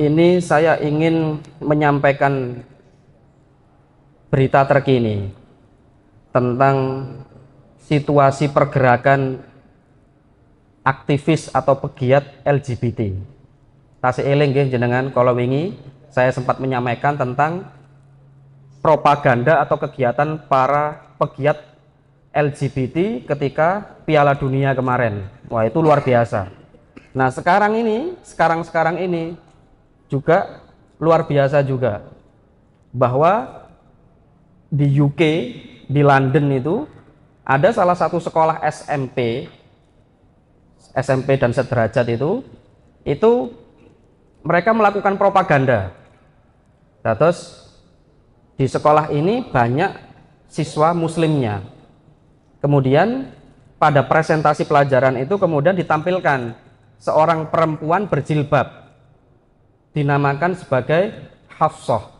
Ini saya ingin menyampaikan berita terkini tentang situasi pergerakan aktivis atau pegiat LGBT. Tasih eling nggih jenengan, kalau wingi saya sempat menyampaikan tentang propaganda atau kegiatan para pegiat LGBT ketika Piala Dunia kemarin. Wah, itu luar biasa. Nah, sekarang ini juga luar biasa juga, bahwa di UK, di London itu ada salah satu sekolah SMP dan sederajat itu mereka melakukan propaganda. Nah, terus di sekolah ini banyak siswa muslimnya. Kemudian pada presentasi pelajaran itu kemudian ditampilkan seorang perempuan berjilbab, dinamakan sebagai Hafsah.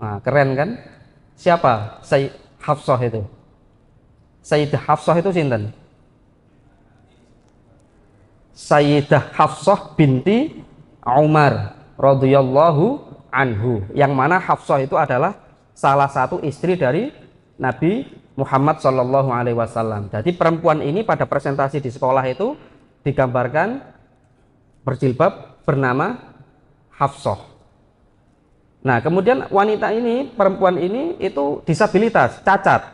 Nah, keren kan? Siapa Hafsah itu? Sayyidah Hafsah itu sinten? Sayyidah Hafsah binti Umar radhiyallahu anhu, yang mana Hafsah itu adalah salah satu istri dari Nabi Muhammad Shallallahu Alaihi Wasallam. Jadi perempuan ini pada presentasi di sekolah itu digambarkan berjilbab bernama Hafsah. Nah, kemudian wanita ini, perempuan ini itu disabilitas, cacat.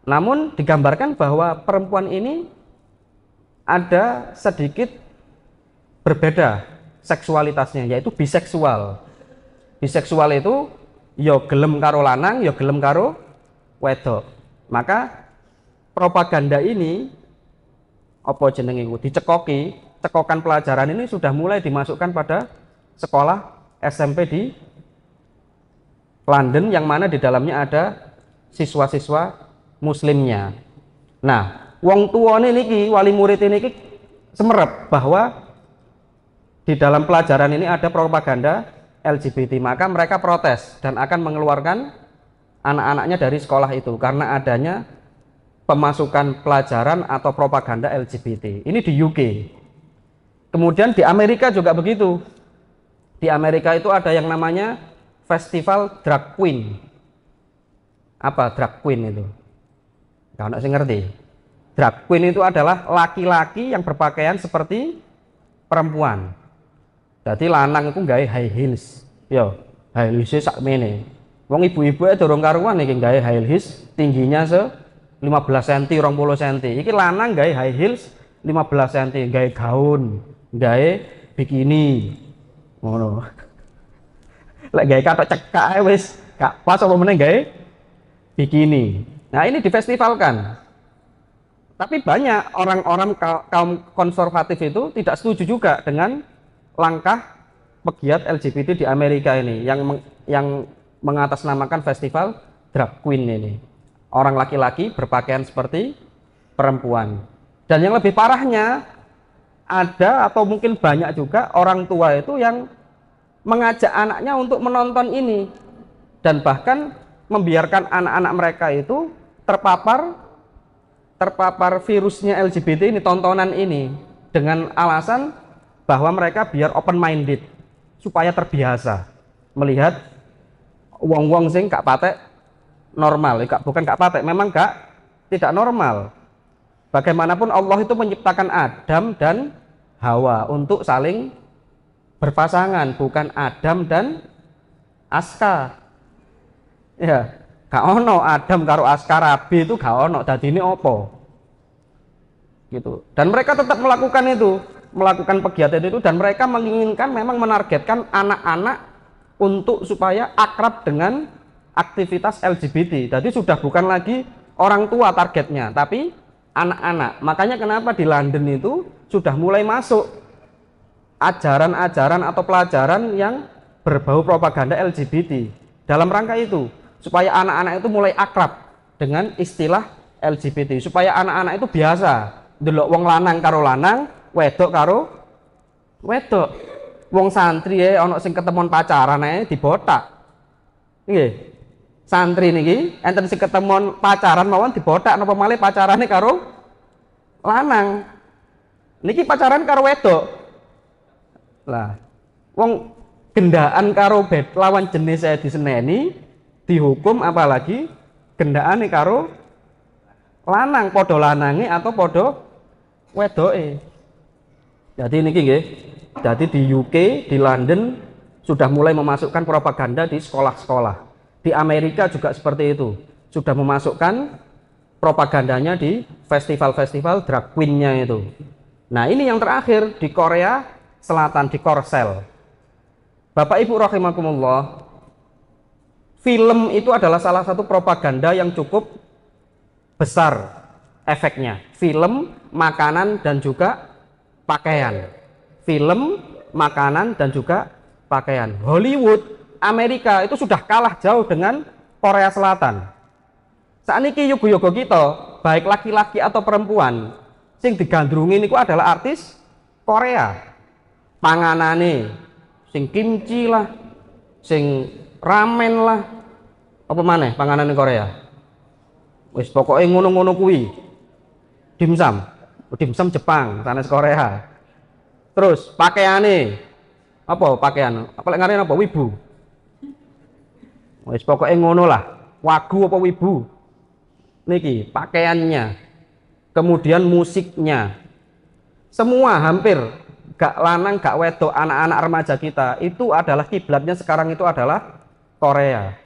Namun digambarkan bahwa perempuan ini ada sedikit berbeda seksualitasnya, yaitu biseksual. Biseksual itu yo gelem karo lanang, yo gelem karo wedok. Maka propaganda ini apa jenenge iku dicekoki, cekokan pelajaran ini sudah mulai dimasukkan pada sekolah SMP di London, yang mana di dalamnya ada siswa-siswa muslimnya. Nah, wong tuane niki, wali murid ini semerep bahwa di dalam pelajaran ini ada propaganda LGBT, maka mereka protes dan akan mengeluarkan anak-anaknya dari sekolah itu karena adanya pemasukan pelajaran atau propaganda LGBT. Ini di UK. Kemudian di Amerika juga begitu. Di Amerika itu ada yang namanya Festival Drag Queen. Apa drag queen itu? Kalau nggak sih ngerti. Drag queen itu adalah laki-laki yang berpakaian seperti perempuan. Jadi lanang itu gawe high heels. Yo, high heels sakmene. Wong ibu-ibu dorong karuan iki gawe high heels tingginya 15 cm, 20 cm. Iki lanang gawe high heels 15 cm, gawe gaun, gawe bikini. Ngono. Lek gawe katok cekak wis gak pas apa meneh gawe bikini. Nah, ini difestivalkan. Tapi banyak orang-orang kaum konservatif itu tidak setuju juga dengan langkah pegiat LGBT di Amerika ini yang mengatasnamakan festival drag queen ini. Orang laki-laki berpakaian seperti perempuan. Dan yang lebih parahnya, ada atau mungkin banyak juga orang tua itu yang mengajak anaknya untuk menonton ini dan bahkan membiarkan anak-anak mereka itu terpapar virusnya LGBT ini, tontonan ini, dengan alasan bahwa mereka biar open minded supaya terbiasa melihat wong-wong sing gak patek normal, bukan gak patek, memang tidak normal. Bagaimanapun Allah itu menciptakan Adam dan Hawa untuk saling berpasangan, bukan Adam dan Aska. Ya, gak ono Adam karo Aska rabi itu gak ono, dadine opo gitu. Dan mereka tetap melakukan itu, melakukan kegiatan itu, dan mereka menginginkan, memang menargetkan anak-anak untuk supaya akrab dengan aktivitas LGBT. Jadi sudah bukan lagi orang tua targetnya, tapi anak-anak. Makanya kenapa di London itu sudah mulai masuk ajaran-ajaran atau pelajaran yang berbau propaganda LGBT dalam rangka itu, supaya anak-anak itu mulai akrab dengan istilah LGBT, supaya anak-anak itu biasa delok wong lanang karo lanang, wedok karo wedok. Wong santri ana sing ketemon pacaran dibotak. Nggih. Santri niki enten sing ketemon pacaran mawon dibotak napa malih pacarane karo lanang. Niki pacaran karo wedok. Lah, Wong gendaan karo lawan jenis saya diseneni dihukum, apalagi gendaan karo lanang, podo lanange atau podo wedoke. Jadi niki nggih, jadi di UK, di London sudah mulai memasukkan propaganda di sekolah-sekolah. Di Amerika juga seperti itu, sudah memasukkan propagandanya di festival-festival drag queen-nya itu. Nah ini yang terakhir di Korea Selatan, di Korsel. Bapak Ibu rahimakumullah, film itu adalah salah satu propaganda yang cukup besar efeknya. Film, makanan, dan juga pakaian. Film, makanan, dan juga pakaian. Hollywood, Amerika itu sudah kalah jauh dengan Korea Selatan. Saat ini yogo-yogo kita, baik laki-laki atau perempuan, sing digandrungi niku adalah artis Korea. Panganane sing kimchi lah, sing ramen lah, apa maneh panganan Korea. Wis pokoknya ngono-ngono kuwi. Dimsum, dimsum Jepang, sanes Korea. Terus pakaiane apa pakaian? Apa lek ngarene apa wibu? Wis pokoknya ngono lah. Wagu apa wibu? Niki pakaiannya. Kemudian musiknya. Semua hampir gak lanang, gak wedok, anak-anak remaja kita itu adalah kiblatnya sekarang itu adalah Korea.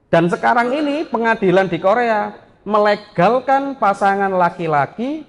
Dan sekarang ini pengadilan di Korea melegalkan pasangan laki-laki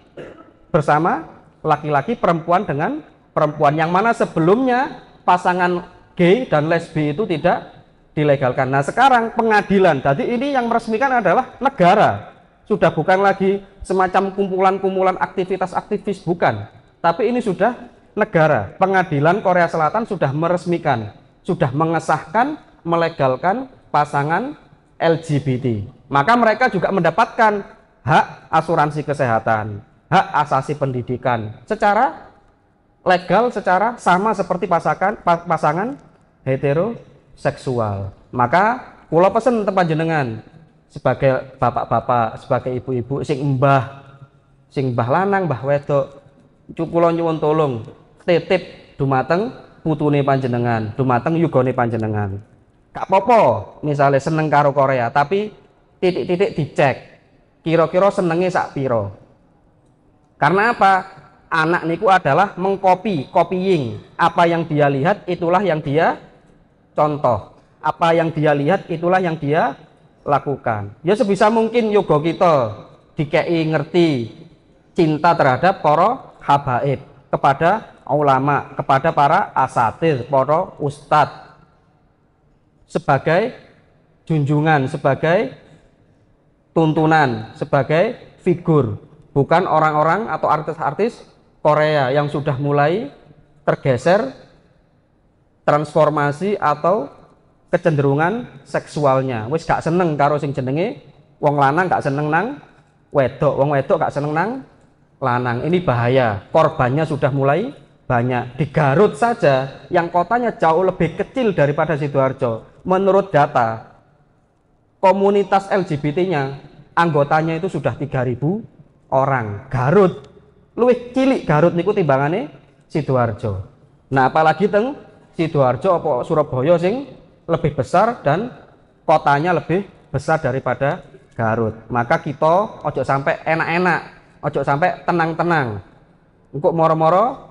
bersama laki-laki, perempuan dengan perempuan, yang mana sebelumnya pasangan gay dan lesbi itu tidak dilegalkan. Nah sekarang pengadilan, jadi ini yang meresmikan adalah negara, sudah bukan lagi semacam kumpulan-kumpulan aktivitas-aktivis, bukan, tapi ini sudah negara. Pengadilan Korea Selatan sudah meresmikan, sudah mengesahkan, melegalkan pasangan LGBT. Maka mereka juga mendapatkan hak asuransi kesehatan, hak asasi pendidikan secara legal, secara sama seperti pasangan heteroseksual. Maka kula pesen teng panjenengan sebagai bapak-bapak, sebagai ibu-ibu, sing mbah lanang, mbah wedok, kula nyuwun tolong titip dumateng putune panjenengan, dumateng yugane panjenengan. Gak apa-apa misalnya seneng karo Korea, tapi titik-titik dicek kira-kira senenge sak piro. Karena apa? Anak niku adalah copying. Apa yang dia lihat itulah yang dia contoh. Apa yang dia lihat itulah yang dia lakukan. Ya sebisa mungkin yoga kita dikei ngerti cinta terhadap para habaib, kepada ulama, kepada para asatir, para ustadz, sebagai junjungan, sebagai tuntunan, sebagai figur, bukan orang-orang atau artis-artis Korea yang sudah mulai tergeser transformasi atau kecenderungan seksualnya. Wis gak seneng karo sing jenenge wong lanang, gak seneng nang wedok, wong wedok gak seneng nang lanang. Ini bahaya, korbannya sudah mulai banyak. Di Garut saja yang kotanya jauh lebih kecil daripada Sidoarjo, menurut data komunitas LGBT-nya anggotanya itu sudah 3.000 orang. Garut luwih cilik, Garut niku timbangane Sidoarjo. Nah apalagi teng Sidoarjo apa Surabaya sing lebih besar dan kotanya lebih besar daripada Garut. Maka kita ojo sampai enak-enak, ojo sampai tenang-tenang, engko moro-moro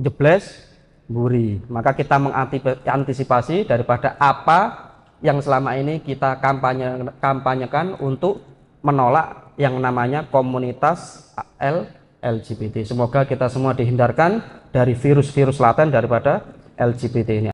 jebles mburi. Maka kita mengantisipasi daripada apa yang selama ini kita kampanyekan untuk menolak yang namanya komunitas LGBT. Semoga kita semua dihindarkan dari virus-virus laten daripada LGBT ini.